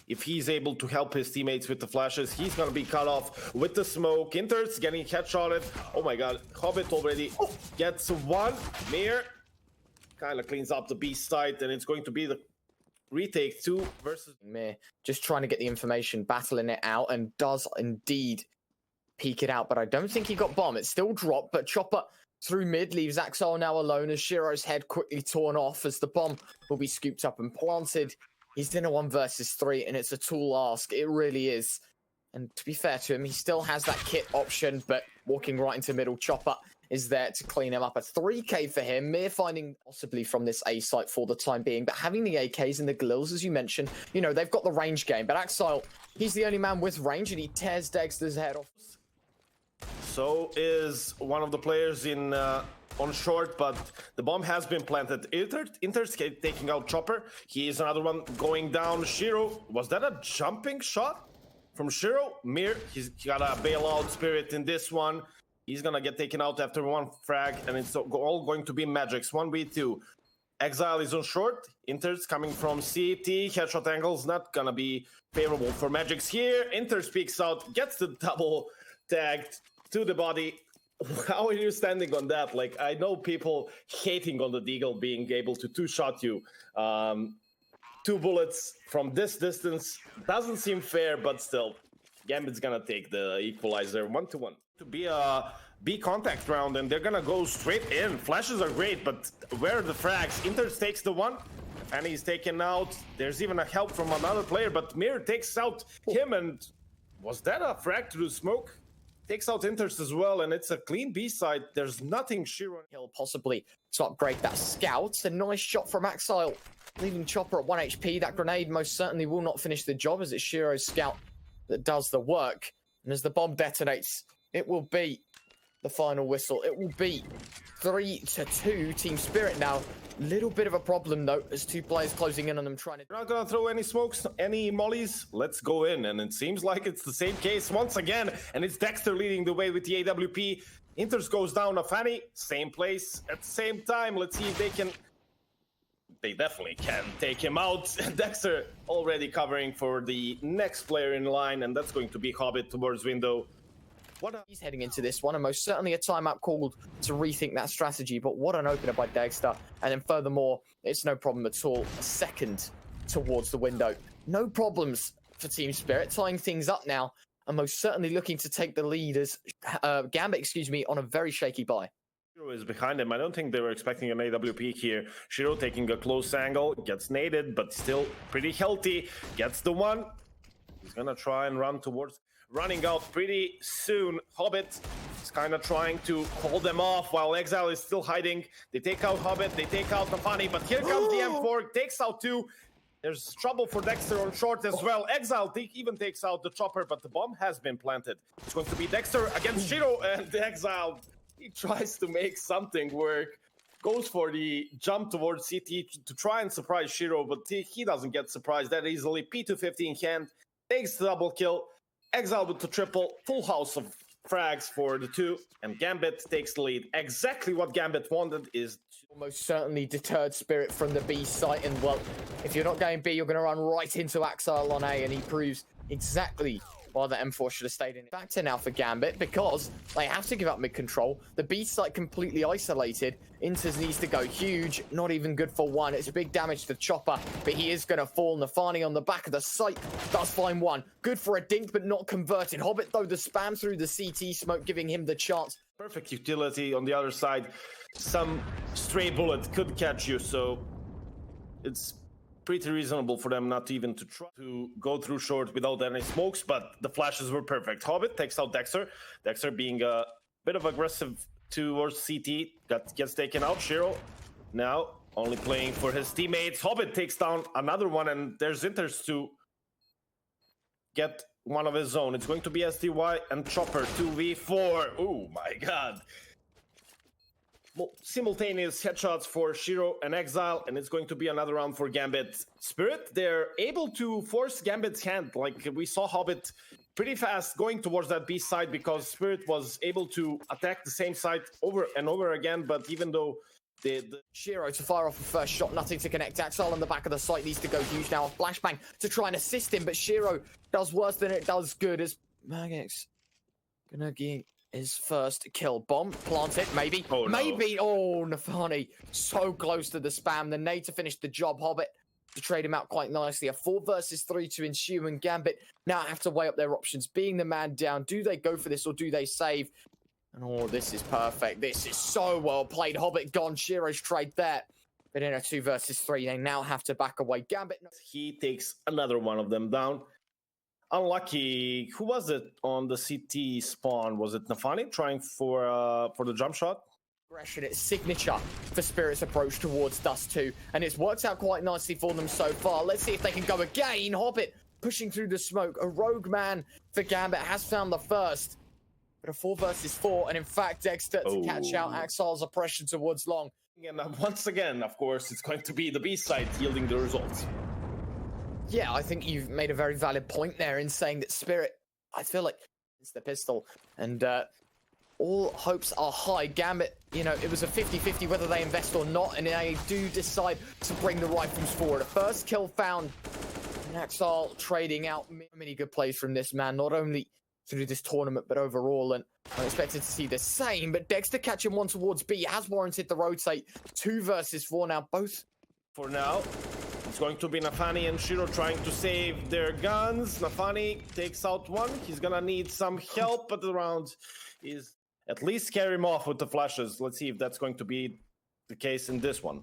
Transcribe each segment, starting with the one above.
If he's able to help his teammates with the flashes, he's gonna be cut off with the smoke. interz getting headshotted. Oh my god, Hobbit already gets one. Mir kind of cleans up the B site, and it's going to be the retake 2 versus Mir. Just trying to get the information, battling it out, and does indeed peek it out. But I don't think he got bomb. It's still dropped, but Chopper through mid leaves Axel now alone as Shiro's head quickly torn off as the bomb will be scooped up and planted. He's in a 1 versus 3, and it's a tall ask. It really is. And to be fair to him, he still has that kit option, but walking right into middle, Chopper is there to clean him up. A 3k for him. Mir finding possibly from this A site for the time being, but having the AKs and the Glills, as you mentioned, you know, they've got the range game. But Axel, he's the only man with range, and he tears degster's head off. So is one of the players in on short, but the bomb has been planted. interz taking out Chopper. He is another one going down. Shiro, was that a jumping shot from Shiro? Mir, he's got a bailout spirit in this one. He's gonna get taken out after 1 frag, and it's all going to be magixx 1v2. Exile is on short. interz coming from CT. Headshot angle's not gonna be favorable for magixx here. interz peeks out, gets the double tagged to the body. How are you standing on that? Like, I know people hating on the deagle being able to 2-shot you. 2 bullets from this distance doesn't seem fair, but still, Gambit's gonna take the equalizer 1-1. To be a B contact round, and they're gonna go straight in. Flashes are great, but where are the frags? interz takes the one, and he's taken out. There's even a help from another player, but Mir takes out him, and was that a frag through smoke? Takes out interz as well, and it's a clean B side. There's nothing Shiro He'll possibly to upgrade that scout. A nice shot from Axel, leaving Chopper at 1 HP. That grenade most certainly will not finish the job, as it's Shiro's scout that does the work. And as the bomb detonates, it will be the final whistle. It will be 3-2 Team Spirit now. Little bit of a problem though, as 2 players closing in on them trying to... You're not gonna throw any smokes, any mollies? Let's go in, and it seems like it's the same case once again, and it's Dexter leading the way with the AWP. interz goes down, nafany, same place at the same time. Let's see if they can... They definitely can take him out. Dexter already covering for the next player in line, and that's going to be Hobbit towards window. He's heading into this one, and most certainly a timeout called to rethink that strategy, but what an opener by degster. And then furthermore, it's no problem at all. A second towards the window. No problems for Team Spirit, tying things up now, and most certainly looking to take the lead as Gambit, on a very shaky buy. Shiro is behind him. I don't think they were expecting an AWP here. Shiro taking a close angle, gets naded, but still pretty healthy. Gets the one. He's gonna try and run towards... Running out pretty soon. Hobbit is kind of trying to hold them off while Exile is still hiding. They take out Hobbit, they take out nafany, but here comes the M4, takes out 2. There's trouble for Dexter on short as well. Exile even takes out the Chopper, but the bomb has been planted. It's going to be Dexter against Shiro, and Exile, he tries to make something work. Goes for the jump towards CT to try and surprise Shiro, but he doesn't get surprised that easily. P250 in hand, takes the double kill. Exile with the triple, full house of frags for the 2, and Gambit takes the lead. Exactly what Gambit wanted is... Almost certainly deterred Spirit from the B site, and well, if you're not going B, you're going to run right into Axel on A, and he proves exactly why the M4 should have stayed in. Factor now for Gambit, because they have to give up mid-control. The B site completely isolated. interz needs to go huge, not even good for 1. It's a big damage to Chopper, but he is going to fall. nafany on the back of the site does find 1. Good for a dink, but not converted. Hobbit, though, the spam through the CT smoke, giving him the chance. Perfect utility on the other side. Some stray bullet could catch you, so it's pretty reasonable for them not even to try to go through short without any smokes, but the flashes were perfect. Hobbit takes out Dexter. Dexter being a bit of aggressive towards CT, gets taken out. Shiro now only playing for his teammates. Hobbit takes down another one, and there's interz to get one of his own. It's going to be SDY and Chopper 2v4. Oh my god. Simultaneous headshots for Shiro and Exile, and it's going to be another round for Gambit. Spirit, they're able to force Gambit's hand. Like we saw Hobbit pretty fast going towards that B side because Spirit was able to attack the same side over and over again, but even though Shiro to fire off the first shot, nothing to connect. Axel on the back of the site needs to go huge now. A flashbang to try and assist him, but Shiro does worse than it does good as magixx gonna get his first kill. Bomb planted, maybe. Oh, no. Maybe. Oh, nafany so close to the spam. The nade to finish the job. Hobbit to trade him out quite nicely. A 4 versus 3 to ensue, and Gambit now have to weigh up their options. Being the man down, do they go for this or do they save? And oh, this is perfect. This is so well played. Hobbit gone. Shiro's trade there. But in a 2 versus 3, they now have to back away. Gambit. He takes another one of them down. Unlucky. Who was it on the CT spawn? Was it nafany trying for the jump shot? Aggression, it's signature for Spirit's approach towards Dust 2. And it's worked out quite nicely for them so far. Let's see if they can go again. Hobbit pushing through the smoke. A rogue man for Gambit has found the first. But a 4 versus 4, and in fact, degster to catch out Axel's oppression towards long. And once again, of course, it's going to be the B side yielding the results. Yeah, I think you've made a very valid point there in saying that Spirit, I feel like it's the pistol, and all hopes are high. Gambit, you know, it was a 50-50 whether they invest or not, and they do decide to bring the rifles forward. A first kill found, and Axel trading out many good plays from this man, not only through this tournament, but overall, and I'm expected to see the same, but degster catching one towards B has warranted the rotate. 2 versus 4 now, both. For now, it's going to be nafany and Shiro trying to save their guns. Nafany takes out one. He's gonna need some help, but the round is at least carry him off with the flashes. Let's see if that's going to be the case in this one.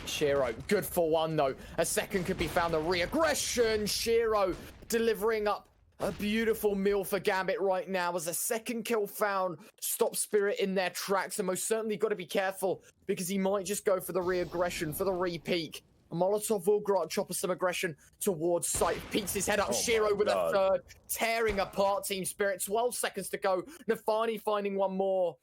Shiro, good for one though. A second could be found. The re-aggression. Shiro delivering up a beautiful meal for Gambit right now as a second kill found. Stop Spirit in their tracks, and most certainly got to be careful because he might just go for the re-aggression, for the re-peek. Molotov will grant Chopper some aggression towards site. Peeks his head up. Shiro with a third, tearing apart Team Spirit. 12 seconds to go. nafany finding one more,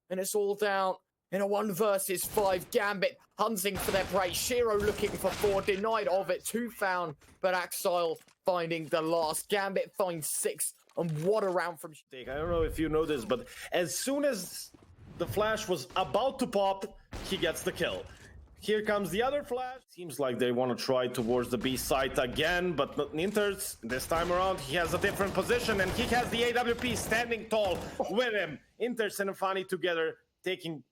and it's all down in a 1 versus 5. Gambit hunting for their prey. Shiro looking for 4, denied of it. 2 found, but Axel finding the last. Gambit finds 6, and what a round from... I don't know if you know this, but as soon as the flash was about to pop, he gets the kill. Here comes the other flash. Seems like they want to try towards the B site again, but not interz. This time around, he has a different position, and he has the AWP standing tall with him. Interz and nafany together, taking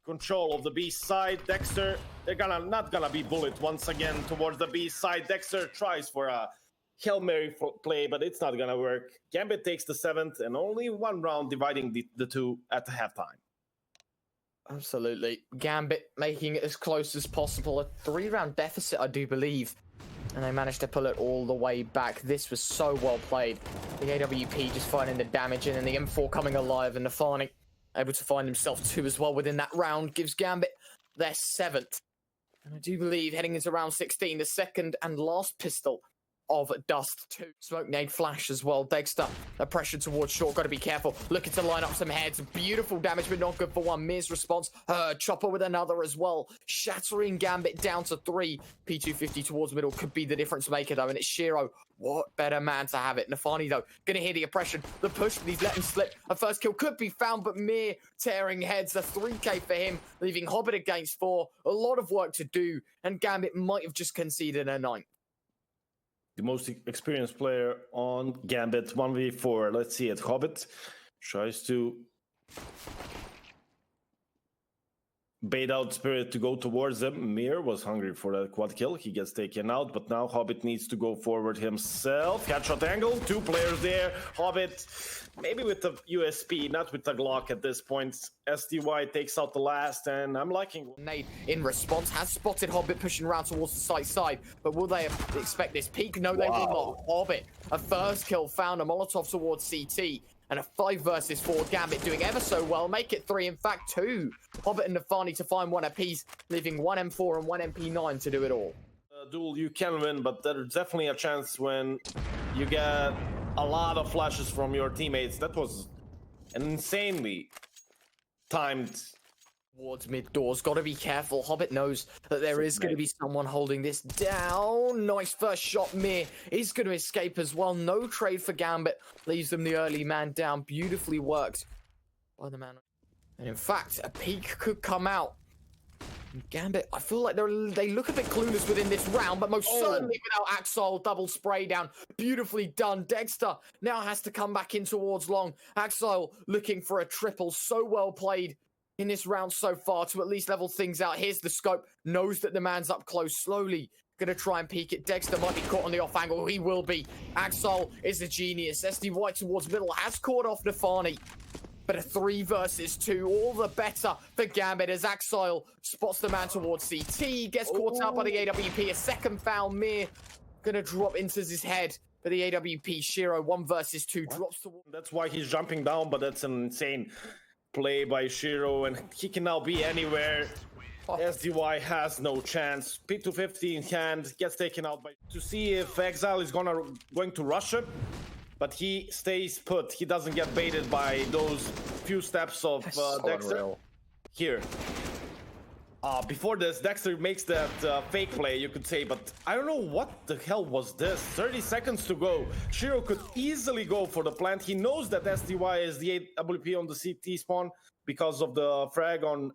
control of the B side. degster, they're not gonna be bullet once again towards the B side. degster tries for a Hail Mary play, but it's not gonna work. Gambit takes the 7th, and only 1 round dividing the 2 at the halftime. Absolutely. Gambit making it as close as possible. A 3-round deficit, I do believe. And they managed to pull it all the way back. This was so well played. The AWP just finding the damage in, and the M4 coming alive, and nafany able to find himself 2 as well within that round. Gives Gambit their 7th. And I do believe heading into round 16, the second and last pistol of Dust 2. Smoke nade flash as well. degster, a pressure towards short. Got to be careful. Looking to line up some heads. Beautiful damage, but not good for one. Mir's response. Chopper with another as well. Shattering Gambit down to 3. P250 towards middle could be the difference maker though, and it's Shiro. What better man to have it? nafany though, gonna hear the oppression. The push, but he's letting slip. A first kill could be found, but Mir tearing heads. A 3k for him, leaving Hobbit against 4. A lot of work to do, and Gambit might have just conceded a 9th. The most experienced player on Gambit 1v4. Let's see it. Hobbit tries to bait out Spirit to go towards him. Mir was hungry for that quad kill. He gets taken out, but now Hobbit needs to go forward himself. Headshot angle, 2 players there. Hobbit, maybe with the USP, not with the Glock at this point. SDY takes out the last, and I'm liking... Nade in response has spotted Hobbit pushing around towards the side, but will they expect this peak? No, they will not. Hobbit, a first kill found, a Molotov towards CT, and a 5 versus 4. Gambit doing ever so well. Make it 3, in fact 2. Hobbit and nafany to find 1 apiece, leaving 1 M4 and 1 MP9 to do it all. Duel you can win, but there's definitely a chance when you get a lot of flashes from your teammates. That was an insanely timed... Towards mid doors, got to be careful. Hobbit knows that there is going to be someone holding this down. Nice first shot. Mir is going to escape as well. No trade for Gambit. Leaves them the early man down. Beautifully worked by the man. And in fact, a peek could come out. Gambit, I feel like they look a bit clueless within this round, but most certainly without Axol, double spray down. Beautifully done. Degster now has to come back in towards long. Axol looking for a triple. So well played in this round so far to at least level things out. Here's the scope. Knows that the man's up close. Slowly gonna try and peek it. Degster might be caught on the off angle. He will be. Axol is a genius. SDY towards middle has caught off nafany. But a 3 versus 2, all the better for Gambit as Axile spots the man towards CT, gets caught out by the AWP. A second foul, Mir gonna drop into his head for the AWP. Shiro, 1 versus 2, drops to... That's why he's jumping down, but that's an insane play by Shiro, and he can now be anywhere. SDY has no chance. P250 in hand, gets taken out by... To see if Exile is going to rush him. But he stays put. He doesn't get baited by those few steps of Degster. Here. Before this, Degster makes that fake play, you could say, but I don't know what the hell was this. 30 seconds to go. Shiro could easily go for the plant. He knows that SDY is the AWP on the CT spawn because of the frag on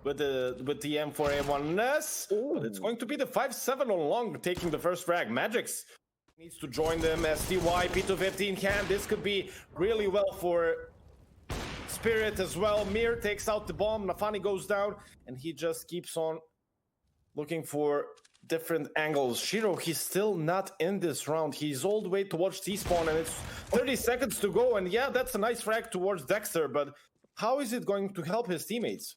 with the M4A1S. But it's going to be the 5-7 on long taking the first frag. magixx needs to join them. SDY, P215 can. This could be really well for Spirit as well. Mir takes out the bomb. nafany goes down, and he just keeps on looking for different angles. Shiro, he's still not in this round. He's all the way towards T-spawn, and it's 30 seconds to go. And yeah, that's a nice frag towards Degster, but how is it going to help his teammates?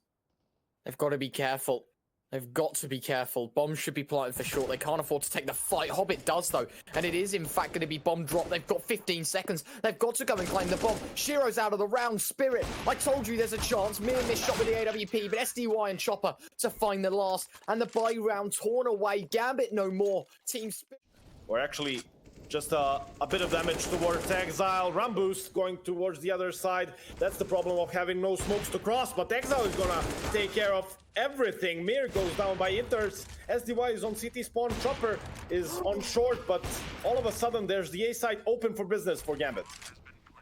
They've got to be careful. They've got to be careful. Bombs should be planted for short. They can't afford to take the fight. Hobbit does, though. And it is, in fact, going to be bomb drop. They've got 15 seconds. They've got to go and claim the bomb. Shiro's out of the round. Spirit, I told you there's a chance. Mir missed shot with the AWP, but SDY and Chopper to find the last. And the buy round torn away. Gambit no more. Team Spirit. Or actually, just a bit of damage towards Exile. Run boost going towards the other side. That's the problem of having no smokes to cross, but Exile is gonna take care of everything. Mir goes down by interz. SDY is on CT spawn. Chopper is on short, but all of a sudden there's the A side open for business for Gambit.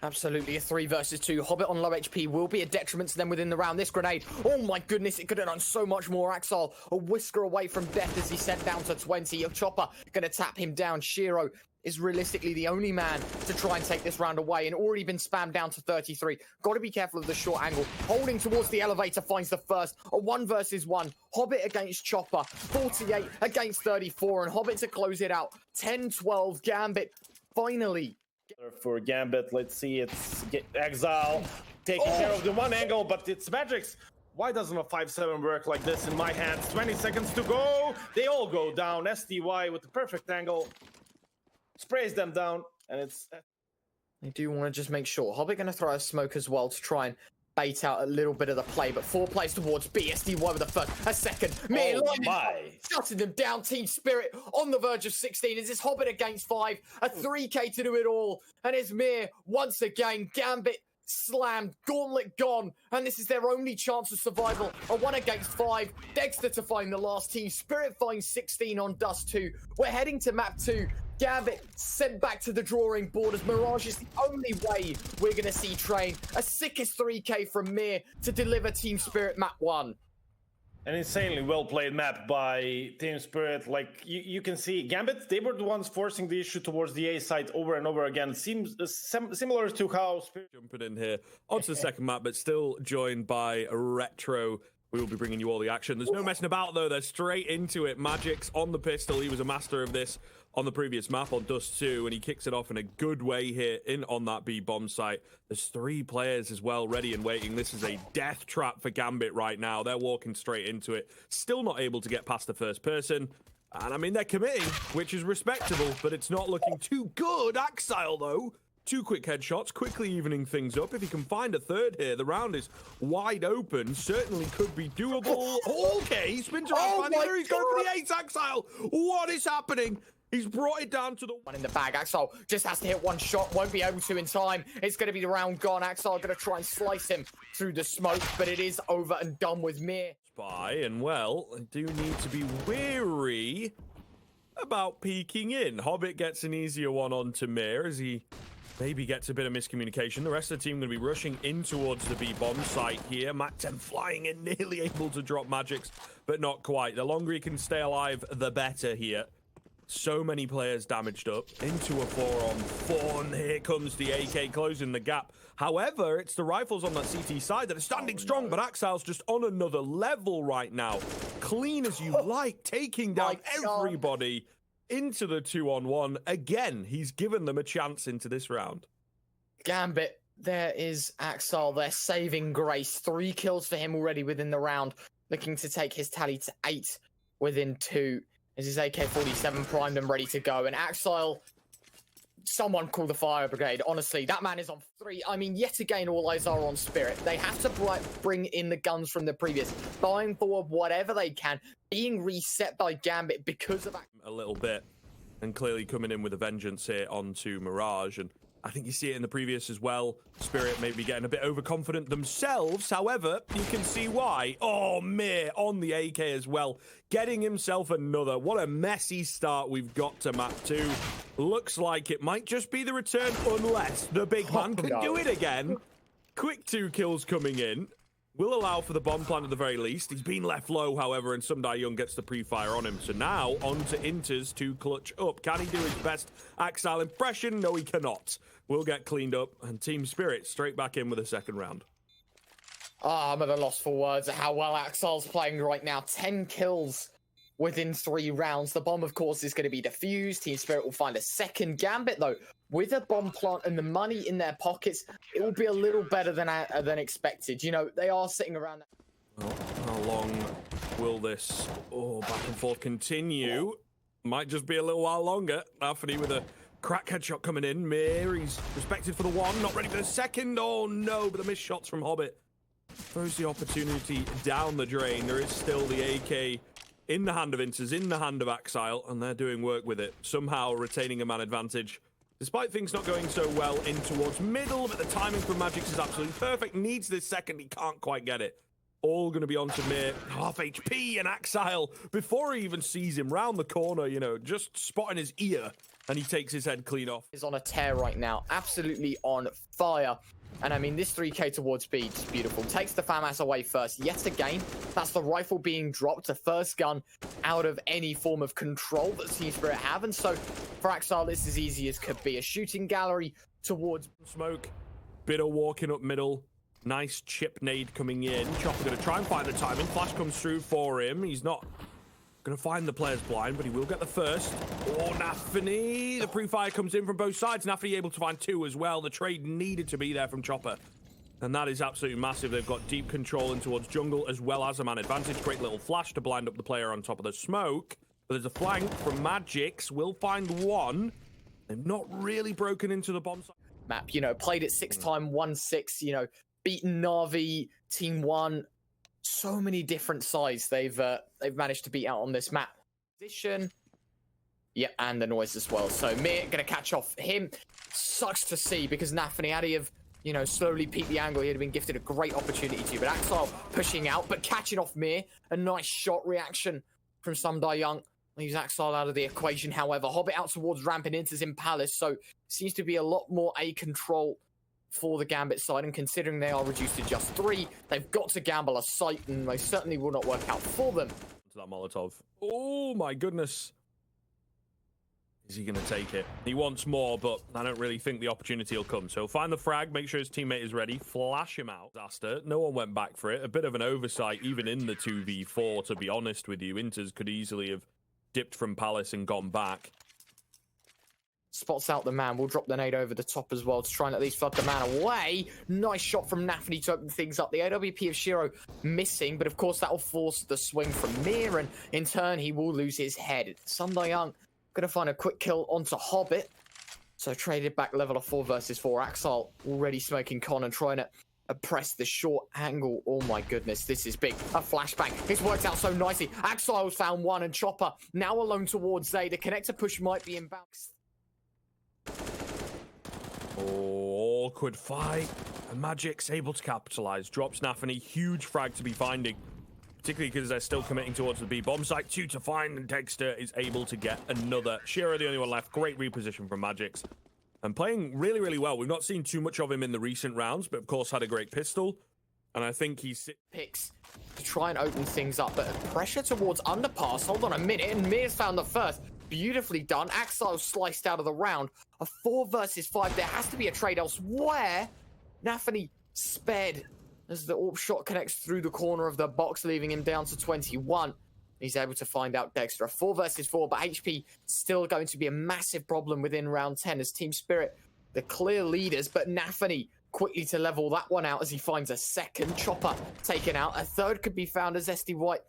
Absolutely a 3 versus 2. Hobbit on low HP will be a detriment to them within the round. This grenade, oh my goodness, it could have done so much more. Axile a whisker away from death as he sent down to 20. Chopper gonna tap him down. Shiro is realistically the only man to try and take this round away, and already been spammed down to 33. Got to be careful of the short angle. Holding towards the elevator, finds the first. A 1 versus 1. Hobbit against Chopper. 48 against 34, and Hobbit to close it out. 10-12. Gambit finally. For Gambit, let's see, it's Exile taking care of the one angle, but it's magixx. Why doesn't a 5-7 work like this in my hands? 20 seconds to go. They all go down. SDY with the perfect angle sprays them down, and it's... They do want to just make sure. Hobbit going to throw a smoke as well to try and bait out a little bit of the play, but 4 plays towards B. SDY with a first, a second. Mir shutting them down. Team Spirit on the verge of 16. Is this Hobbit against 5? A 3K to do it all, and it's Mir once again. Gambit slammed, gauntlet gone, and this is their only chance of survival. A 1 against 5. Degster to find the last. Team Spirit finds 16 on Dust 2. We're heading to map 2. Gambit sent back to the drawing board as Mirage is the only way we're going to see Train. A sickest 3K from Mir to deliver Team Spirit map 1. An insanely well played map by Team Spirit. Like you can see, Gambit, they were the ones forcing the issue towards the A side over and over again. Seems similar to how Spirit jumping in here onto the second map, but still joined by Retro. We will be bringing you all the action. There's no messing about, though. They're straight into it. magixx on the pistol. He was a master of this on the previous map on Dust 2, and he kicks it off in a good way here in on that B bomb site. There's 3 players as well ready and waiting. This is a death trap for Gambit right now. They're walking straight into it. Still not able to get past the first person. And, I mean, they're committing, which is respectable, but it's not looking too good. Axile, though. 2 quick headshots, quickly evening things up. If he can find a third here, the round is wide open. Certainly could be doable. Okay, spins around. He's going for the ace, Axile. What is happening? He's brought it down to the one in the bag. Axile just has to hit 1 shot. Won't be able to in time. It's going to be the round gone. Axile going to try and slice him through the smoke, but it is over and done with Mir. And well, I do need to be wary about peeking in. Hobbit gets an easier one onto Mir as he maybe gets a bit of miscommunication. The rest of the team going to be rushing in towards the B bomb site here. Matt10 flying in, nearly able to drop magixx, but not quite. The longer he can stay alive, the better here. So many players damaged up into a 4-on-4, and here comes the AK closing the gap. However, it's the rifles on that CT side that are standing strong, but Axile's just on another level right now. Clean as you like, taking down everybody into the 2-on-1. Again, he's given them a chance into this round. Gambit, there is Axile, their saving grace. 3 kills for him already within the round, looking to take his tally to 8 within 2. Is his AK-47 primed and ready to go. And Axile, someone call the fire brigade. Honestly, that man is on 3. I mean, yet again, all eyes are on Spirit. They have to bring in the guns from the previous, buying forward whatever they can, being reset by Gambit because of a little bit, and clearly coming in with a vengeance here onto Mirage. And I think you see it in the previous as well. Spirit maybe getting a bit overconfident themselves. However, you can see why. Oh, Mir on the AK as well, getting himself another. What a messy start we've got to map 2. Looks like it might just be the return unless the big man can do it again. Quick 2 kills coming in. Will allow for the bomb plant at the very least. He's been left low, however, and Young gets the pre-fire on him. So now on to interz to clutch up. Can he do his best Axile impression? No, he cannot. Will get cleaned up, and Team Spirit straight back in with a second round. I'm at a loss for words at how well Axile's playing right now. 10 kills within 3 rounds. The bomb, of course, is going to be defused. Team Spirit will find a second. Gambit, though, with a bomb plant and the money in their pockets, it will be a little better than expected. You know, they are sitting around. Oh, how long will this back and forth continue? Might just be a little while longer. nafany with a crack headshot coming in. Mir, he's respected for the 1, not ready for the second. Oh no, but the missed shots from Hobbit throws the opportunity down the drain. There is still the AK in the hand of interz, in the hand of Axile, and they're doing work with it, somehow retaining a man advantage. Despite things not going so well in towards middle, but the timing from magixx is absolutely perfect. Needs this second, he can't quite get it. All going to be on to Mir, half HP, and Axile, before he even sees him round the corner, you know, just spotting his ear, and he takes his head clean off. Is on a tear right now, absolutely on fire. And I mean, this 3k towards speed is beautiful. Takes the FAMAS away first. Yet again, that's the rifle being dropped, the first gun out of any form of control that Team Spirit have. And so for Axile, this is easy as could be. A shooting gallery towards smoke. Bit of walking up middle. Nice chip nade coming in. Chopper going to try and find the timing. Flash comes through for him. He's not going to find the players blind, but he will get the first. Oh, nafany. The pre-fire comes in from both sides. nafany able to find 2 as well. The trade needed to be there from Chopper. And that is absolutely massive. They've got deep control in towards jungle as well as a man advantage. Great little flash to blind up the player on top of the smoke. But there's a flank from magixx. Will find 1. They've not really broken into the bomb site. Map, you know, played it 6 times, 1-6, you know, beaten Na'Vi, Team 1. So many different sides they've managed to beat out on this map. Position, yeah, and the noise as well. So Mir gonna catch off him. Sucks to see because nafany, had he have, you know, slowly peeked the angle, he would have been gifted a great opportunity to. But Axile pushing out, but catching off Mir. A nice shot reaction from Young. Leaves Axile out of the equation. However, Hobbit out towards ramp and interz in Palace, so seems to be a lot more A control for the Gambit side, and considering they are reduced to just 3, they've got to gamble a sight, and they certainly will not work out for them. To that Molotov. Oh my goodness. Is he going to take it? He wants more, but I don't really think the opportunity will come. So find the frag, make sure his teammate is ready, flash him out. Disaster. No one went back for it. A bit of an oversight, even in the 2v4, to be honest with you. interz could easily have dipped from Palace and gone back. Spots out the man. We'll drop the nade over the top as well to try and at least flood the man away. Nice shot from nafany to open things up. The AWP of Shiro missing, but of course that will force the swing from Mir, and in turn he will lose his head. Young gonna find a quick kill onto Hobbit. So traded back level of 4 versus 4. Axile already smoking con and trying to press the short angle. Oh my goodness, this is big. A flashbang. It's worked out so nicely. Axile's found 1, and Chopper now alone towards A. The connector push might be in bounce. Oh, awkward fight. And magixx able to capitalize. Drops nafany. Huge frag to be finding. Particularly because they're still committing towards the B bomb site. 2 to find, and degster is able to get another. Shiro the only one left. Great reposition from magixx. and playing really, really well. We've not seen too much of him in the recent rounds, but of course had a great pistol. And I think he's... Picks to try and open things up, but pressure towards underpass. Hold on a minute, and Mir's found the first. Beautifully done. Axile sliced out of the round. A 4 versus 5. There has to be a trade elsewhere. nafany sped as the AWP shot connects through the corner of the box, leaving him down to 21. He's able to find out degster. A 4 versus 4, but HP still going to be a massive problem within round 10 as Team Spirit, the clear leaders, but nafany quickly to level that one out as he finds a second chopper taken out. A third could be found as SD White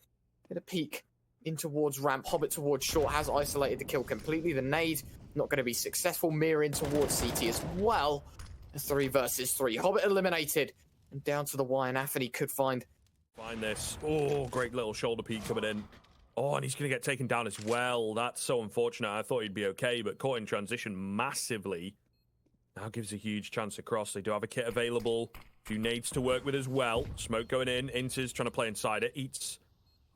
with a peek in towards ramp. Hobbit towards short has isolated the kill completely. The nade not going to be successful. Mir in towards CT as well. A 3 versus 3. Hobbit eliminated and down to the Y, and nafany could find this. Oh, great little shoulder peek coming in. Oh, and he's going to get taken down as well. That's so unfortunate. I thought he'd be okay, but caught in transition massively. Now gives a huge chance across. They do have a kit available. A few nades to work with as well. Smoke going in. interz trying to play inside it. Eats.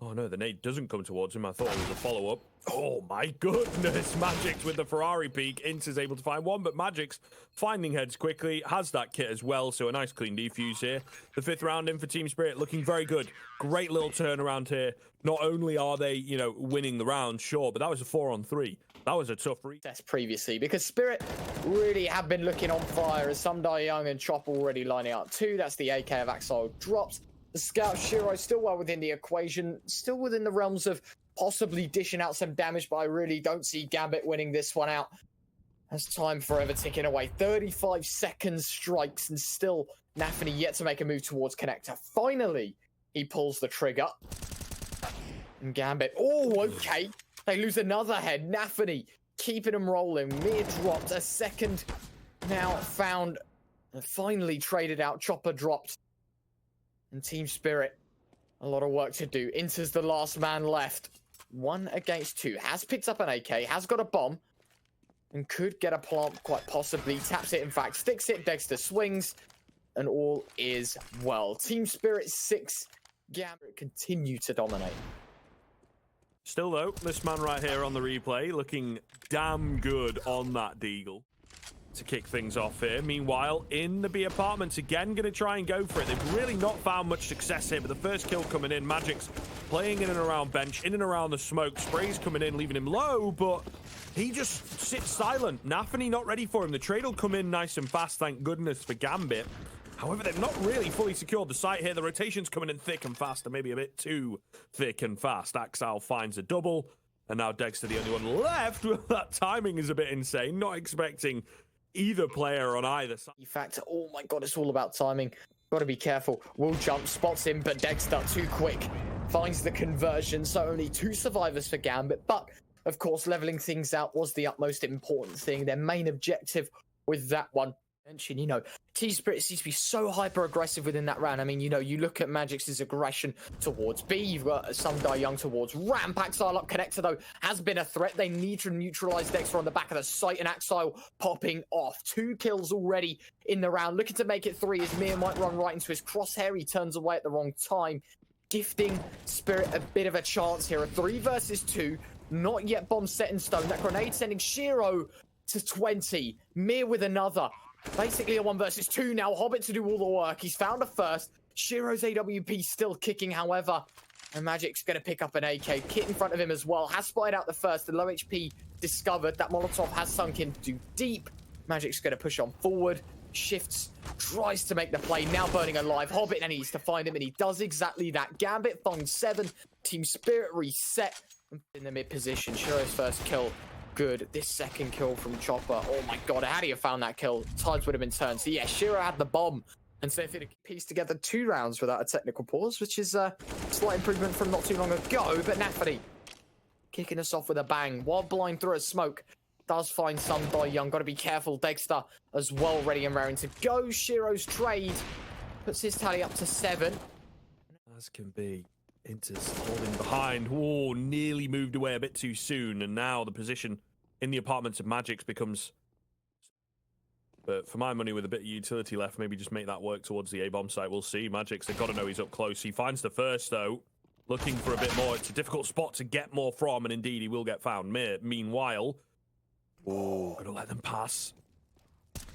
Oh no, the nade doesn't come towards him. I thought it was a follow-up. Oh my goodness. magixx with the Ferrari peek. interz able to find one, but magixx finding heads quickly. Has that kit as well, so a nice clean defuse here. The 5th round in for Team Spirit looking very good. Great little turnaround here. Not only are they, you know, winning the round, sure, but that was a 4-on-3. That was a tough test previously, because Spirit really have been looking on fire as some die young and Chop already lining up 2. That's the AK of Axile drops. The scout Shiro still well within the equation, still within the realms of possibly dishing out some damage, but I really don't see Gambit winning this one out. As time forever ticking away. 35 seconds strikes and still nafany yet to make a move towards connector. Finally, he pulls the trigger. And Gambit, oh, okay. They lose another head. nafany keeping them rolling. Mir dropped. A second now found. And finally traded out. Chopper dropped. And Team Spirit, a lot of work to do. interz the last man left. 1 against 2. Has picked up an AK. Has got a bomb. And could get a plant quite possibly. Taps it, in fact. Sticks it. degster swings. And all is well. Team Spirit 6. Gambit continue to dominate. Still though, this man right here on the replay looking damn good on that deagle to kick things off here. Meanwhile, in the B apartments, again going to try and go for it. They've really not found much success here, but the first kill coming in. magixx playing in and around bench, in and around the smoke. Sprays coming in, leaving him low, but he just sits silent. nafany not ready for him. The trade will come in nice and fast, thank goodness for Gambit. However, they've not really fully secured the site here. The rotation's coming in thick and fast, and maybe a bit too thick and fast. Axile finds a double, and now degster the only one left. That timing is a bit insane. Not expecting either player on either side. In fact, oh my god, it's all about timing. Got to be careful. Will jump, spots him, but degster too quick. Finds the conversion, so only 2 survivors for Gambit. But, of course, leveling things out was the utmost important thing. Their main objective with that one. You know, Team Spirit seems to be so hyper aggressive within that round. I mean, you know, you look at magixx's aggression towards B, you've got some die young towards ramp. Axile up connector though has been a threat. They need to neutralize degster on the back of the site, and Axile popping off. 2 kills already in the round, looking to make it 3 as Mir might run right into his crosshair. He turns away at the wrong time, gifting Spirit a bit of a chance here. A 3 versus 2, not yet bomb set in stone. That grenade sending Shiro to 20. Mir with another. Basically a 1 versus 2 now. Hobbit to do all the work. He's found a first. Shiro's AWP still kicking, however. And magixx's going to pick up an AK. Kit in front of him as well. Has spotted out the first. The low HP discovered. That Molotov has sunk in too deep. magixx's going to push on forward. Shifts. Tries to make the play. Now burning alive. Hobbit needs to find him, and he does exactly that. Gambit finds 7. Team Spirit reset in the mid position. Shiro's first kill. Good. This second kill from Chopper. Oh my god, how do you found that kill? Tides would have been turned. So yeah, Shiro had the bomb. And so if it pieced together 2 rounds without a technical pause, which is a slight improvement from not too long ago. But nafany kicking us off with a bang. While blind through a smoke. Does find some die young. Got to be careful. degster as well, ready and raring to go. Shiro's trade puts his tally up to 7. As can be. interz holding behind. Oh, nearly moved away a bit too soon, and now the position in the apartments of magixx becomes... But for my money, with a bit of utility left, maybe just make that work towards the A-bomb site. We'll see. magixx, they've got to know he's up close. He finds the first, though. Looking for a bit more. It's a difficult spot to get more from, and indeed, he will get found. Meanwhile... Oh, gonna let them pass.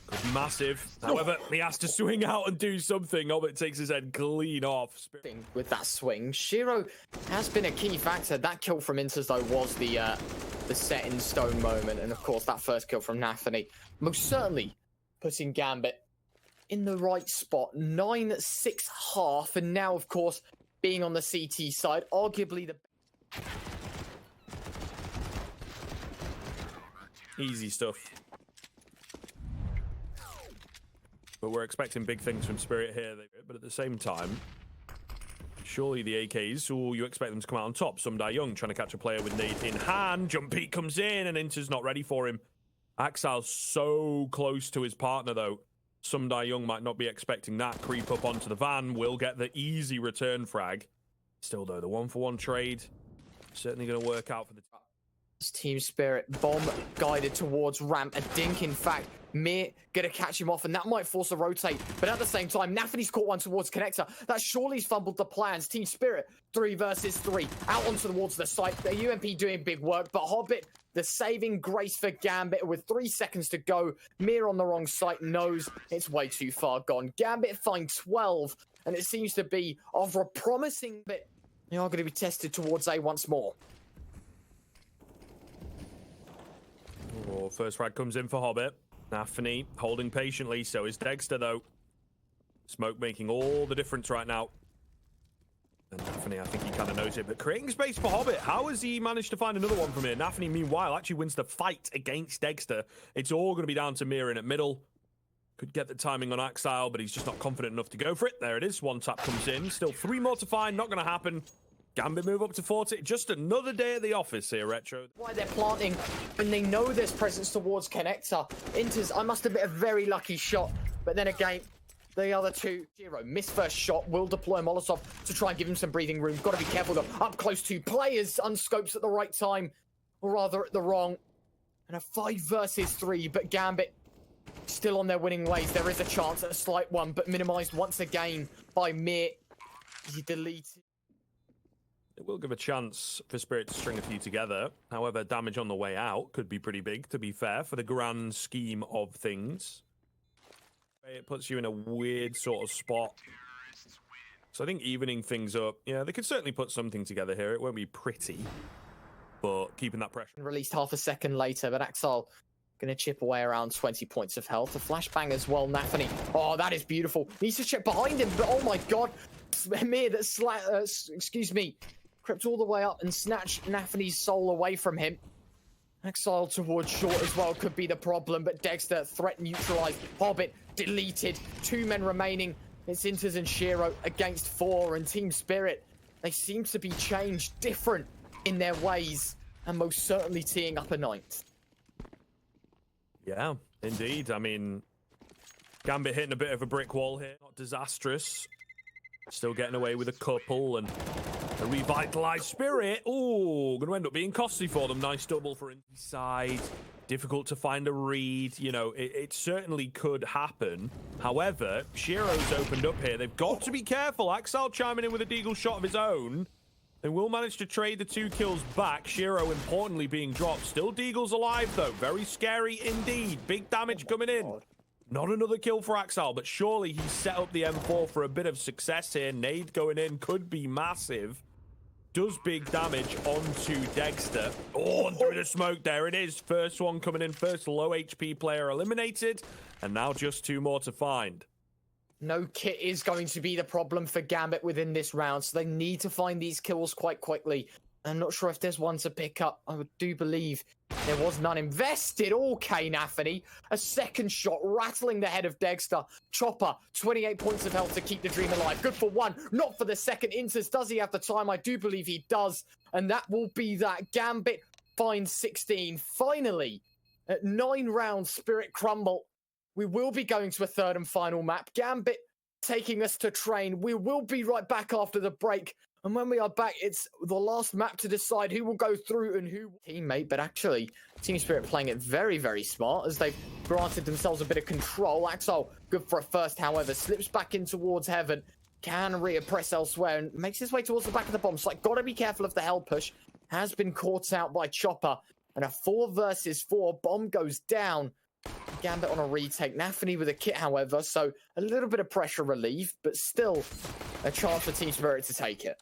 Could be massive. However, he has to swing out and do something. Hobbit takes his head clean off. With that swing, Shiro has been a key factor. That kill from interz, though, was the set in stone moment. And, of course, that first kill from nafany. Most certainly putting Gambit in the right spot. 9-6-1/2. And now, of course, being on the CT side, arguably the... Easy stuff. But we're expecting big things from Spirit here. But at the same time, surely the AKs, or you expect them to come out on top. Some Die Young trying to catch a player with nade in hand. Jump peek comes in, and interz not ready for him. Axal's so close to his partner, though. Some Die Young might not be expecting that. Creep up onto the van. Will get the easy return frag. Still, though, the 1-for-1 trade certainly going to work out for the... Team Spirit, bomb guided towards ramp, a dink in fact. Mir gonna catch him off, and that might force a rotate. But at the same time, nafany's caught one towards connector. That surely's fumbled the plans. Team Spirit, 3 versus 3. Out onto towards the site. The UMP doing big work, but Hobbit, the saving grace for Gambit with 3 seconds to go. Mir on the wrong site knows it's way too far gone. Gambit find 12, and it seems to be of a promising bit. They are going to be tested towards A once more. Oh, first frag comes in for Hobbit. nafany holding patiently, so is degster, though. Smoke making all the difference right now. And nafany, I think he kind of knows it, but creating space for Hobbit. How has he managed to find another one from here? nafany, meanwhile, actually wins the fight against degster. It's all going to be down to Mir in at middle. Could get the timing on Axile, but he's just not confident enough to go for it. There it is. One tap comes in. Still 3 more to find. Not going to happen. Gambit move up to 40. Just another day at the office here, Retro. Why they're planting when they know there's presence towards connector. interz, I must admit, a very lucky shot. But then again, the other two, Shiro, missed first shot, will deploy Molotov to try and give him some breathing room. Got to be careful though. Up close to players, unscopes at the right time, or rather at the wrong. And a 5 versus 3, but Gambit still on their winning ways. There is a chance at a slight one, but minimized once again by Mir. He deleted. It will give a chance for Spirit to string a few together. However, damage on the way out could be pretty big, to be fair, for the grand scheme of things. It puts you in a weird sort of spot. So I think evening things up, yeah, they could certainly put something together here. It won't be pretty, but keeping that pressure. Released half a second later, but Axel going to chip away around 20 points of health. A flashbang as well, nafany. Oh, that is beautiful. Needs to check behind him, but oh my god. Mir that excuse me, crept all the way up and snatched nafany's soul away from him. Exile towards short as well could be the problem, but degster threat neutralized. Hobbit deleted. 2 men remaining. It's interz and Shiro against 4, and Team Spirit, they seem to be changed, different in their ways, and most certainly teeing up a 9th. Yeah, indeed. I mean, Gambit hitting a bit of a brick wall here. Not disastrous. Still getting away with a couple, and a revitalized Spirit. Oh, going to end up being costly for them. Nice double for inside. Difficult to find a read. You know, it certainly could happen. However, Shiro's opened up here. They've got to be careful. Axel chiming in with a deagle shot of his own. They will manage to trade the 2 kills back. Shiro, importantly, being dropped. Still deagle's alive, though. Very scary indeed. Big damage coming in. Not another kill for Axel, but surely he's set up the M4 for a bit of success here. Nade going in could be massive. Does big damage onto degster. Oh, and through the smoke, there it is. First one coming in first. Low HP player eliminated. And now just 2 more to find. No kit is going to be the problem for Gambit within this round, so they need to find these kills quite quickly. I'm not sure if there's one to pick up. I do believe there was none invested. Okay, nafany. A second shot rattling the head of degster. Chopper, 28 points of health to keep the dream alive. Good for 1, not for the second. interz, does he have the time? I do believe he does. And that will be that. Gambit finds 16. Finally, at 9 rounds, Spirit crumble. We will be going to a 3rd and final map. Gambit taking us to train. We will be right back after the break. And when we are back, it's the last map to decide who will go through and who teammate. But actually, Team Spirit playing it very, very smart as they've granted themselves a bit of control. Axel, good for a first, however, slips back in towards heaven. Can reoppress elsewhere and makes his way towards the back of the bomb. So, got to be careful of the hell push. Has been caught out by Chopper. And a 4 versus 4. Bomb goes down. Gambit on a retake. nafany with a kit, however, so a little bit of pressure relief, but still a chance for Team Spirit to take it.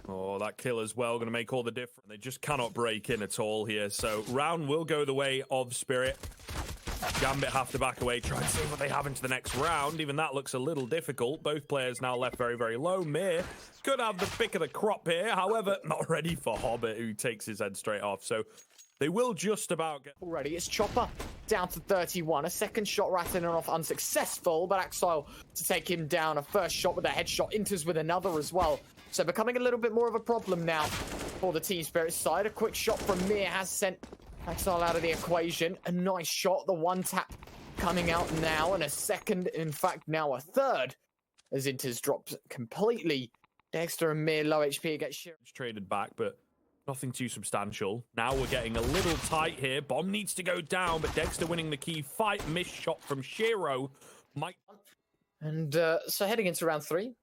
Oh, that kill as well, going to make all the difference. They just cannot break in at all here. So round will go the way of Spirit. Gambit have to back away, try and see what they have into the next round. Even that looks a little difficult. Both players now left very, very low. Mir could have the pick of the crop here. However, not ready for Hobbit, who takes his head straight off. So they will just about get... Already, it's Chopper down to 31. A second shot rattling off unsuccessful, but Axile to take him down. A first shot with a headshot, interz with another as well. So becoming a little bit more of a problem now for the Team Spirit side. A quick shot from Mir has sent Axile out of the equation. A nice shot, the one tap coming out now, and a second, in fact, now a third, as interz drops completely. degster and Mir low HP against Shiro. Traded back, but nothing too substantial. Now we're getting a little tight here. Bomb needs to go down, but degster winning the key fight. Missed shot from Shiro. And so heading into round 3,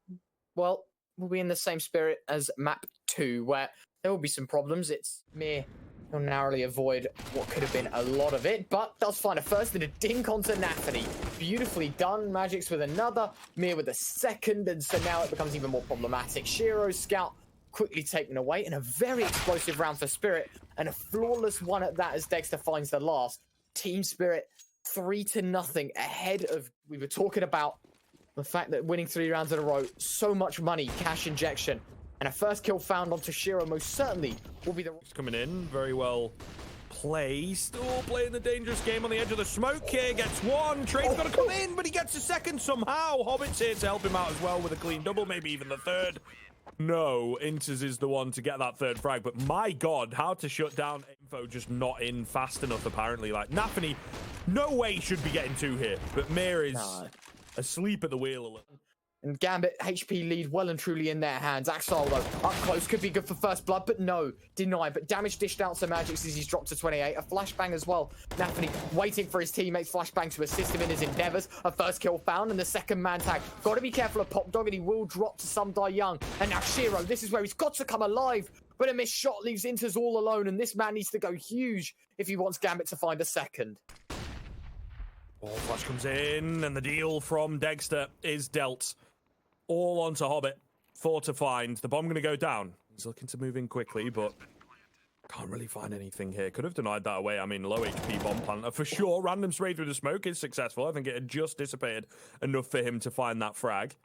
well, we'll be in the same spirit as map 2, where there will be some problems. It's Mir who'll narrowly avoid what could have been a lot of it, but does find a first and a dink onto nafany. Beautifully done. magixx with another, Mir with a second, and so now it becomes even more problematic. Shiro's scout quickly taken away, and a very explosive round for Spirit, and a flawless one at that as degster finds the last. Team Spirit 3-0 ahead of, we were talking about the fact that winning 3 rounds in a row, so much money, cash injection, and a first kill found onto Shiro most certainly will be the... Coming in, very well placed. Still playing the dangerous game on the edge of the smoke here. Gets one. Trade's got to come in, but he gets a second somehow. Hobbit's here to help him out as well with a clean double, maybe even the third. No, interz is the one to get that third frag, but my god, how to shut down info just not in fast enough apparently. Like, nafany, no way should be getting 2 here, but Mir is asleep at the wheel a little. And Gambit HP lead well and truly in their hands. Axile, though, up close, could be good for first blood, but no, denied. But damage dished out to magixx as he's dropped to 28. A flashbang as well. nafany waiting for his teammates flashbang to assist him in his endeavors. A first kill found, and the second man tag. Got to be careful of Pop Dog, and he will drop to some die young. And now Shiro, this is where he's got to come alive. But a missed shot leaves interz all alone, and this man needs to go huge if he wants Gambit to find a second. Oh, flash comes in, and the deal from degster is dealt. All onto Hobbit. 4 to find. The bomb going to go down. He's looking to move in quickly, but can't really find anything here. Could have denied that away. I mean, low HP bomb planter for sure. Random spray through the smoke is successful. I think it had just dissipated enough for him to find that frag.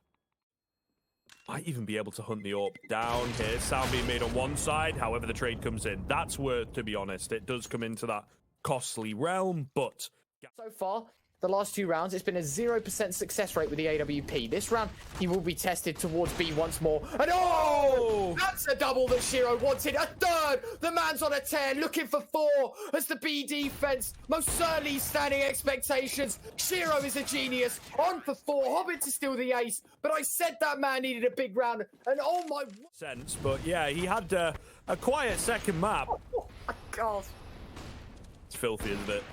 Might even be able to hunt the AWP down here. Sound being made on one side. However, the trade comes in. That's worth, to be honest. It does come into that costly realm, but... So far, the last 2 rounds, it's been a 0% success rate with the AWP. This round, he will be tested towards B once more. And oh! That's a double that Shiro wanted. A third! The man's on a 10, looking for 4 as the B defense most certainly standing expectations. Shiro is a genius. On for 4. Hobbit to steal the ace. But I said that man needed a big round. And oh my... sense, but yeah, he had a quiet second map. Oh my God. It's filthy, isn't it?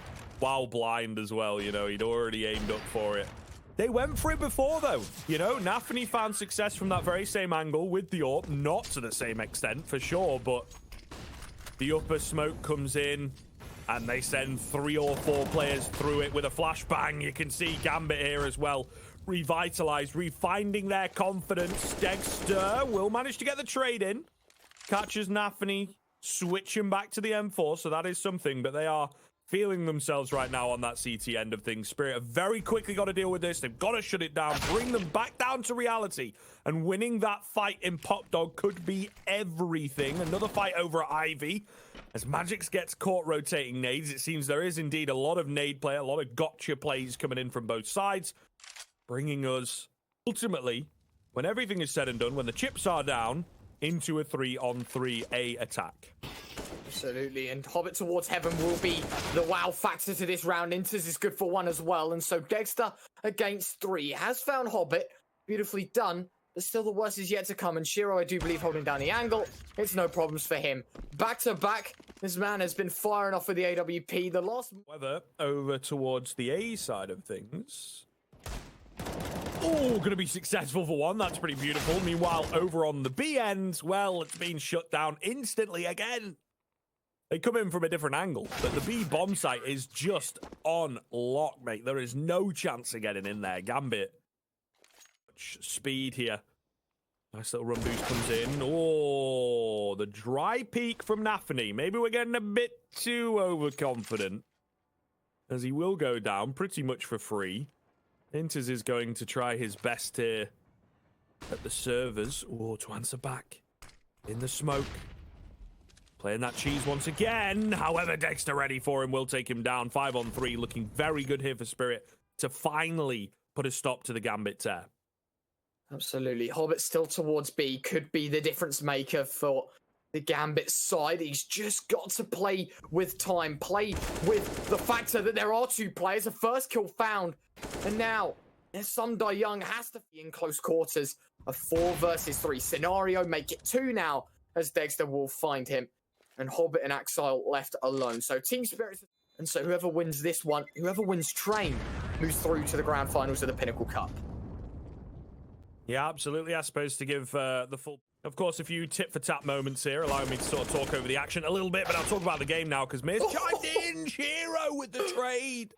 While blind as well, you know, he'd already aimed up for it. They went for it before, though. You know, nafany found success from that very same angle with the AWP. Not to the same extent, for sure, but the upper smoke comes in, and they send 3 or 4 players through it with a flashbang. You can see Gambit here as well. Revitalized, refinding their confidence. degster will manage to get the trade in. Catches nafany, switching back to the M4, so that is something, but they are feeling themselves right now on that CT end of things. Spirit have very quickly got to deal with this. They've got to shut it down, bring them back down to reality. And winning that fight in Pop Dog could be everything. Another fight over at Ivy. As magixx gets caught rotating nades, it seems there is indeed a lot of nade play, a lot of gotcha plays coming in from both sides. Bringing us, ultimately, when everything is said and done, when the chips are down, into a 3-on-3A attack. Absolutely, and Hobbit towards heaven will be the wow factor to this round. interz is good for 1 as well, and so degster against 3 has found Hobbit. Beautifully done, but still the worst is yet to come, and Shiro, I do believe, holding down the angle. It's no problems for him. Back to back, this man has been firing off with the AWP. The last... However, over towards the A side of things... Oh, going to be successful for 1. That's pretty beautiful. Meanwhile, over on the B end, well, it's been shut down instantly again. They come in from a different angle, but the B bomb site is just on lock, mate. There is no chance of getting in there. Gambit. Much speed here. Nice little run boost comes in. Oh, the dry peek from nafany. Maybe we're getting a bit too overconfident, as he will go down pretty much for free. interz is going to try his best here at the servers. Oh, to answer back in the smoke. Playing that cheese once again. However, degster ready for him. Will take him down. 5-on-3. Looking very good here for Spirit to finally put a stop to the Gambit tear. Absolutely. Hobbit still towards B. Could be the difference maker for the Gambit side. He's just got to play with time. Play with the factor that there are two players. A first kill found. And now, Young has to be in close quarters. A 4 versus 3 scenario. Make it 2 now, as degster will find him. And Hobbit and axile left alone. So Team Spirit, and so whoever wins this one, whoever wins Train, moves through to the grand finals of the Pinnacle Cup. Yeah, absolutely. I suppose to give the full... Of course, a few tit-for-tat moments here, allowing me to sort of talk over the action a little bit, but I'll talk about the game now, because Miz chimed in. Hero with the trade.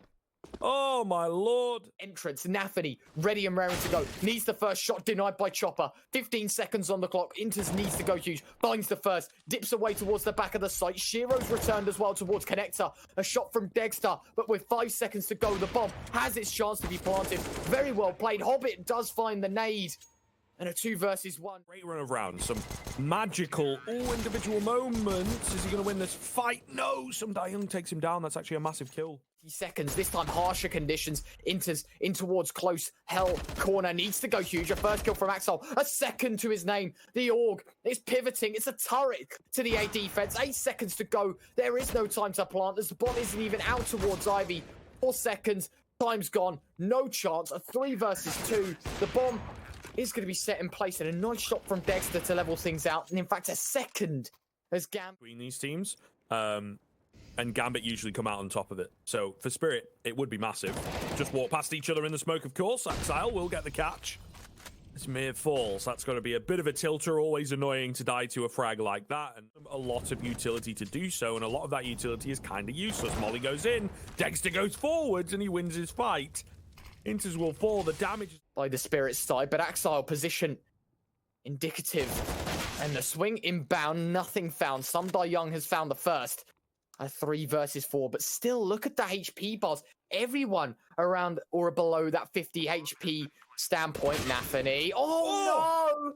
Oh, my lord. Entrance, nafany, ready and raring to go. Needs the first shot, denied by Chopper. 15 seconds on the clock. interz needs to go huge. Finds the first. Dips away towards the back of the site. Shiro's returned as well towards connector. A shot from degster, but with 5 seconds to go, the bomb has its chance to be planted. Very well played. Hobbit does find the nade. And a 2 versus 1. Great run of rounds. Some magical, individual moments. Is he going to win this fight? No. Young takes him down. That's actually a massive kill. Seconds, this time harsher conditions. interz in towards close hell corner, needs to go huge. A first kill from axile, a second to his name. The org is pivoting. It's a turret to the A defense. 8 seconds to go. There is no time to plant. The bomb isn't even out towards Ivy. 4 seconds, time's gone. No chance. A 3 versus 2. The bomb is going to be set in place, and a nice shot from degster to level things out. And in fact, a second as Gambit between these teams. And Gambit usually come out on top of it. So for Spirit, it would be massive. Just walk past each other in the smoke, of course. Axile will get the catch. It's mere falls. That's going to be a bit of a tilter. Always annoying to die to a frag like that. And a lot of utility to do so. And a lot of that utility is kind of useless. Molly goes in. Degster goes forwards and he wins his fight. interz will fall. The damage by the Spirit side, but axile position indicative. And the swing inbound, nothing found. Young has found the first. A 3 versus 4, but still, look at the HP bars. Everyone around or below that 50 HP standpoint. nafany. Oh, no!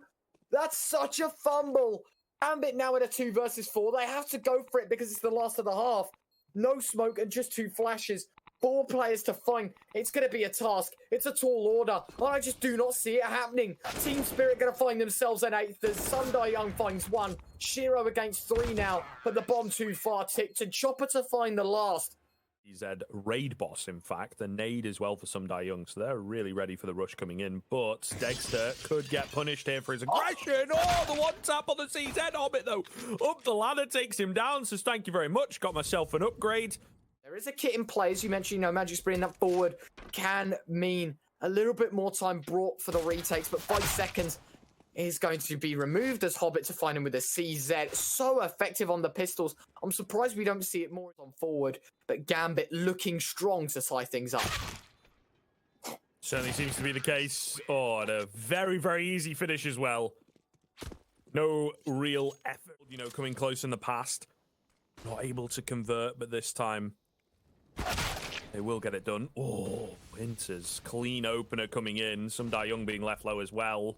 That's such a fumble. Gambit now at a 2 versus 4. They have to go for it because it's the last of the half. No smoke and just 2 flashes. 4 players to find. It's going to be a task. It's a tall order. And I just do not see it happening. Team Spirit going to find themselves an 8th as Young finds 1. Shiro against 3 now, but the bomb too far ticked. And Chopper to find the last. CZ raid boss, in fact. The nade as well for Young, so they're really ready for the rush coming in. But degster could get punished here for his aggression. Oh, the one tap on the CZ Hobbit, though. Up the ladder, takes him down, says thank you very much. Got myself an upgrade. There is a kit in play, as you mentioned, Magixx bringing that forward can mean a little bit more time brought for the retakes, but 5 seconds is going to be removed as Hobbit to find him with a CZ. So effective on the pistols. I'm surprised we don't see it more on forward, but Gambit looking strong to tie things up. Certainly seems to be the case. Oh, and a very, very easy finish as well. No real effort, coming close in the past. Not able to convert, but this time they will get it done. Oh, interz. Clean opener coming in. Young being left low as well.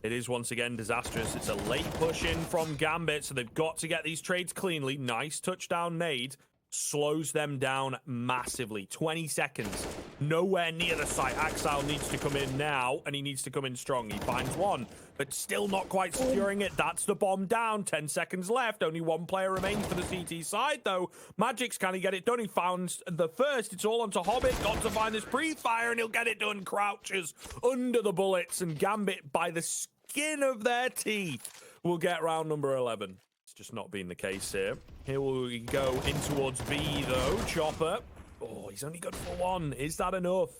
It is once again disastrous. It's a late push in from Gambit, so they've got to get these trades cleanly. Nice touchdown nade. Slows them down massively. 20 seconds. Nowhere near the site. Axile needs to come in now, and he needs to come in strong. He finds 1, but still not quite securing it. That's the bomb down. 10 seconds left. Only 1 player remains for the CT side, though. magixx can he get it done? He found the first. It's all onto Hobbit. Got to find this pre-fire, and he'll get it done. Crouches under the bullets, and Gambit, by the skin of their teeth, will get round number 11. Just not being the case here. Here we go in towards B, though. Chopper. Oh, he's only good for 1. Is that enough?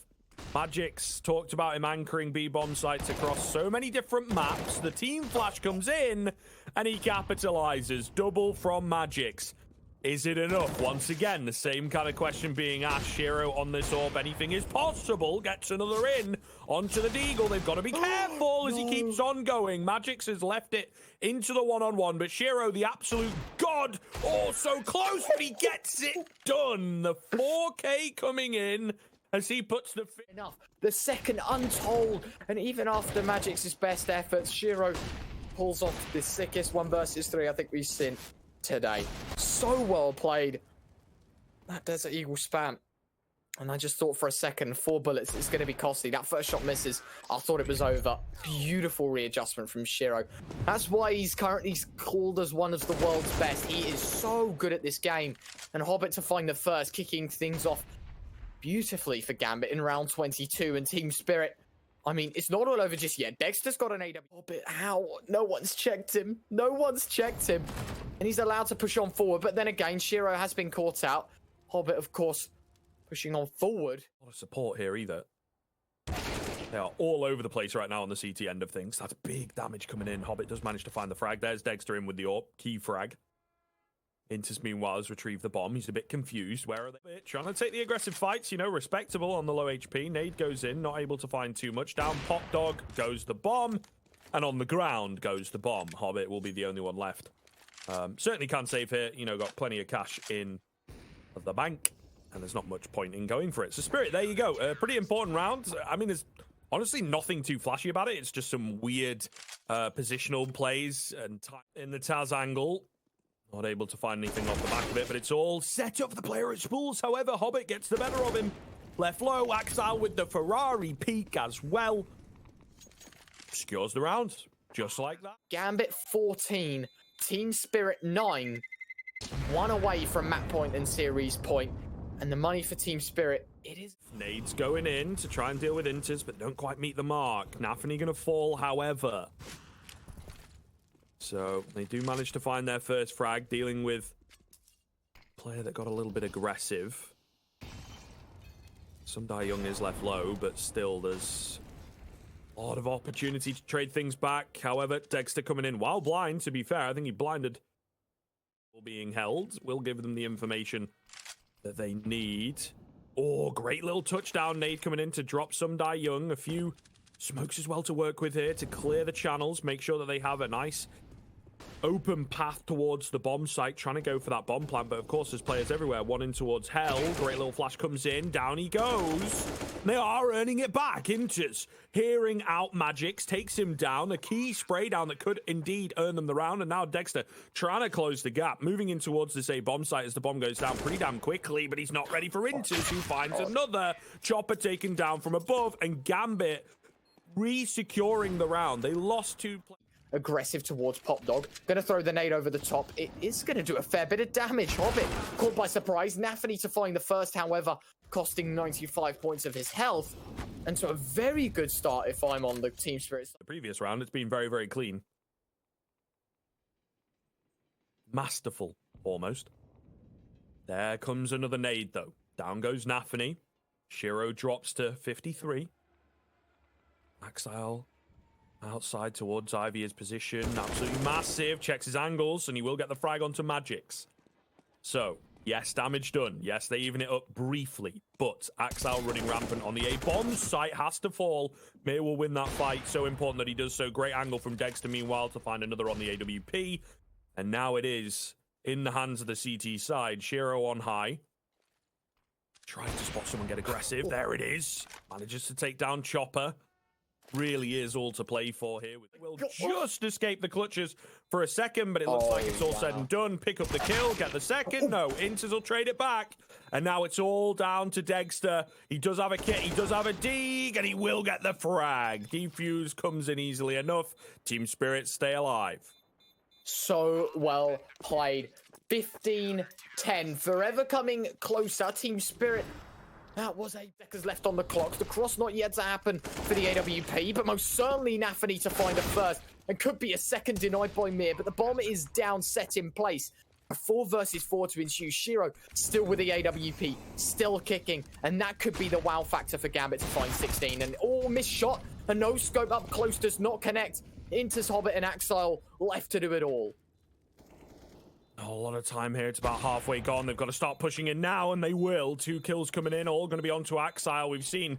magixx talked about him anchoring B-bomb sites across so many different maps. The team flash comes in, and he capitalizes. Double from magixx. Is it enough? Once again, the same kind of question being asked. Shiro on this orb, anything is possible. Gets another in onto the deagle. They've got to be careful as he keeps on going. magixx has left it into the one-on-one, but Shiro, the absolute god, oh, so close, but he gets it done. The 4K coming in as he puts the... Enough. The second untold, and even after magixx's best efforts, Shiro pulls off the sickest 1 versus 3 I think we've seen today. So well played. That Desert Eagle spam. And I just thought for a second, 4 bullets, it's going to be costly. That first shot misses. I thought it was over. Beautiful readjustment from Shiro. That's why he's currently called as one of the world's best. He is so good at this game. And Hobbit to find the first, kicking things off beautifully for Gambit in round 22. And Team Spirit, I mean, it's not all over just yet. Dexter's got an AW. Hobbit, how? No one's checked him. No one's checked him. And he's allowed to push on forward. But then again, Shiro has been caught out. Hobbit, of course, pushing on forward. Not a support here either. They are all over the place right now on the CT end of things. That's big damage coming in. Hobbit does manage to find the frag. There's Degster in with the AWP. Key frag. interz, meanwhile, has retrieved the bomb. He's a bit confused. Where are they? Trying to take the aggressive fights, you know, respectable on the low HP. Nade goes in, not able to find too much. Down Pop Dog goes the bomb. And on the ground goes the bomb. Hobbit will be the only one left. Certainly can save here. You know, got plenty of cash in the bank. And there's not much point in going for it. So Spirit, there you go. Pretty important round. I mean, there's honestly nothing too flashy about it. It's just some weird positional plays and in the Taz angle. Not able to find anything off the back of it, but it's all set up for the player at spools. However, Hobbit gets the better of him. Left low, Axile with the Ferrari peak as well. Secures the round, just like that. Gambit 14, Team Spirit 9. 1 away from map point and series point. And the money for Team Spirit, it is... Nades going in to try and deal with interz, but don't quite meet the mark. nafany going to fall, however. So they do manage to find their first frag, dealing with a player that got a little bit aggressive. Sundai Young is left low, but still there's a lot of opportunity to trade things back. However, Dexter coming in while blind, to be fair. I think he blinded. Being held will give them the information that they need. Oh, great little touchdown. Nade coming in to drop Sundai Young. A few smokes as well to work with here to clear the channels. Make sure that they have a nice open path towards the bomb site. Trying to go for that bomb plant. But of course, there's players everywhere. One in towards hell. Great little flash comes in. Down he goes. They are earning it back. interz hearing out magixx. Takes him down. A key spray down that could indeed earn them the round. And now Dexter trying to close the gap. Moving in towards this A bomb site as the bomb goes down pretty damn quickly. But he's not ready for interz, who finds another. Chopper taken down from above. And Gambit re-securing the round. They lost 2 players. Aggressive towards Pop Dog. Gonna throw the nade over the top. It is gonna do a fair bit of damage. Hobbit caught by surprise. nafany to find the first, however, costing 95 points of his health. And so a very good start if I'm on the Team Spirit side. The previous round, it's been very, very clean. Masterful, almost. There comes another nade, though. Down goes nafany. Shiro drops to 53. Axile outside towards Ivy's position. Absolutely massive. Checks his angles, and he will get the frag onto magixx. So, yes, damage done. Yes, they even it up briefly. But Axile running rampant on the A bomb site has to fall. May will win that fight. So important that he does so. Great angle from Dexter, meanwhile, to find another on the AWP. And now it is in the hands of the CT side. Shiro on high. Trying to spot someone get aggressive. There it is. Manages to take down Chopper. Really is all to play for here. Will just escape the clutches for a second, but it looks like it's all said and done. Pick up the kill, get the second. No, interz will trade it back. And now it's all down to Dexter. He does have a kit, he does have a dig, and he will get the frag. Defuse comes in easily enough. Team Spirit stay alive. So well played. 15-10. Forever coming closer. Team Spirit. That was 8 seconds left on the clock. The cross not yet to happen for the AWP, but most certainly nafany to find a first. And could be a second denied by Mir, but the bomb is down, set in place. A 4 versus 4 to ensue. Shiro still with the AWP, still kicking. And that could be the wow factor for Gambit to find 16. And missed shot. A no scope up close does not connect. interz, Hobbit, and Axile left to do it all. A lot of time here. It's about halfway gone. They've got to start pushing in now, and they will. 2 kills coming in, all going to be onto Axile. We've seen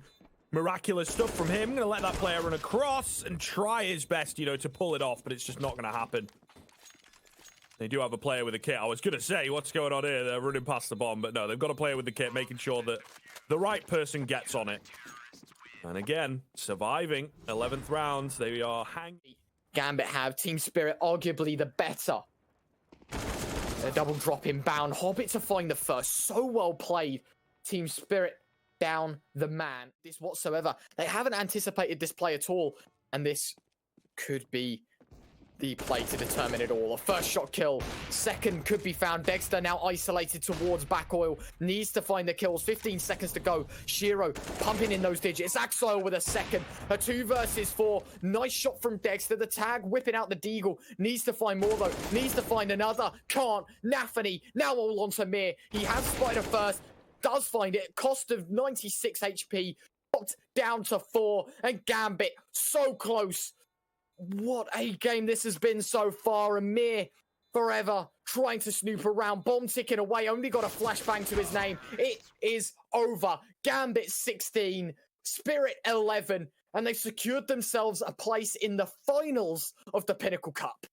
miraculous stuff from him. Going to let that player run across and try his best, you know, to pull it off, but it's just not going to happen. They do have a player with a kit. I was going to say, what's going on here? They're running past the bomb, but no, they've got a player with the kit, making sure that the right person gets on it. And again, surviving 11th round. They are hanging. Gambit have Team Spirit arguably the better. A double drop inbound. Hobbit to find the first. So well played. Team Spirit down the man. This whatsoever. They haven't anticipated this play at all. And this could be the play to determine it all. A first shot kill. Second could be found. degster now isolated towards back oil. Needs to find the kills. 15 seconds to go. Shiro pumping in those digits. Axile with a second. A 2 versus 4. Nice shot from degster. The tag whipping out the deagle. Needs to find more though. Needs to find another. Can't. nafany now all onto Mir. He has spider first. Does find it. Cost of 96 HP. Popped down to 4. And Gambit so close. What a game this has been so far. And Mir forever trying to snoop around. Bomb ticking away. Only got a flashbang to his name. It is over. Gambit 16. Spirit 11. And they've secured themselves a place in the finals of the Pinnacle Cup.